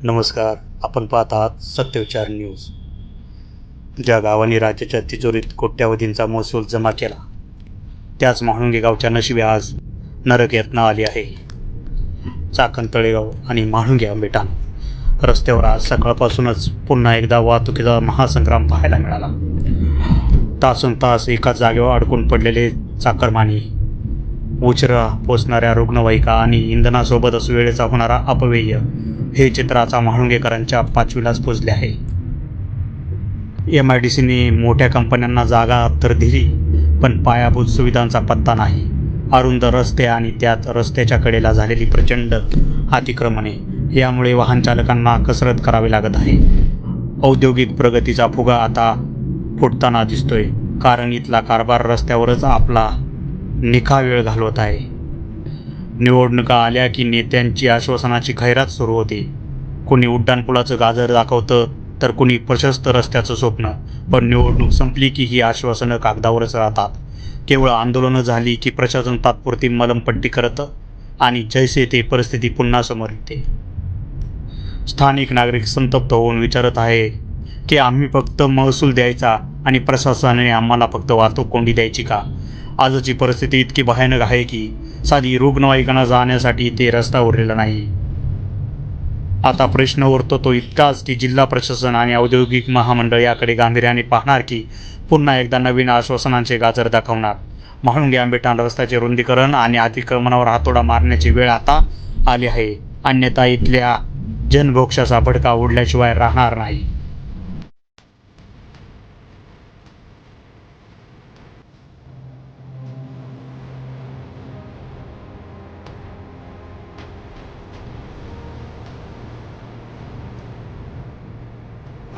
नमस्कार. आपण पाहत आहात सत्यविचार न्यूज. ज्या गावांनी राज्याच्या तिजोरीत कोट्यावधींचा महसूल जमा केला, त्याच म्हाळुंगे गावच्या नशिबी आज नरक यातना आली आहे. चाकण तळेगाव आणि म्हाळुंगे आंबेठाण रस्त्यावर आज सकाळपासूनच पुन्हा एकदा वाहतुकीचा महासंग्राम पाहायला मिळाला. तासनतास एकाच जागेवर अडकून पडलेले चाकरमानी, उशिरा पोचणाऱ्या रुग्णवाहिका आणि इंधनासोबतच वेळेचा होणारा अपव्यय हे चित्र आता म्हाळुंगेकरांच्या पाचवीलाच पोचले आहे. MIDCने मोठ्या कंपन्यांना जागा तर दिली, पण पायाभूत सुविधांचा पत्ता नाही. अरुंद रस्ते आणि त्यात रस्त्याच्या कडेला झालेली प्रचंड अतिक्रमणे यामुळे वाहन चालकांना कसरत करावी लागत आहे. औद्योगिक प्रगतीचा फुगा आता फुटताना दिसतोय, कारण इथला कारभार रस्त्यावरच आपला निखा वेळ घालवत आहे. निवडणुका आल्या की नेत्यांची आश्वासनाची खैरात सुरू होते. कुणी उड्डाणपुलाचं गाजर दाखवतं, तर कुणी प्रशस्त रस्त्याचं स्वप्न. पण निवडणूक संपली की ही आश्वासनं कागदावरच राहतात. केवळ आंदोलनं झाली की प्रशासन तात्पुरती मलमपट्टी करतं आणि जैसे ते परिस्थिती पुन्हा समोर येते. स्थानिक नागरिक संतप्त होऊन विचारत आहे की आम्ही फक्त महसूल द्यायचा आणि प्रशासनाने आम्हाला फक्त वाहतूक कोंडी द्यायची का? आजची परिस्थिती इतकी भयानक आहे की साधी रुग्णवाहिकांना जाण्यासाठी ते रस्ता उरलेला नाही. आता प्रश्न उरतो तो इतकाच की जिल्हा प्रशासन आणि औद्योगिक महामंडळ याकडे गांभीर्याने पाहणार की पुन्हा एकदा नवीन आश्वासनांचे गाजर दाखवणार. म्हाळुंगे आंबेठाण रस्त्याचे रुंदीकरण आणि अतिक्रमणावर हातोडा मारण्याची वेळ आता आली आहे, अन्यथा इथल्या जनभोक्षाचा भडका उडल्याशिवाय राहणार नाही.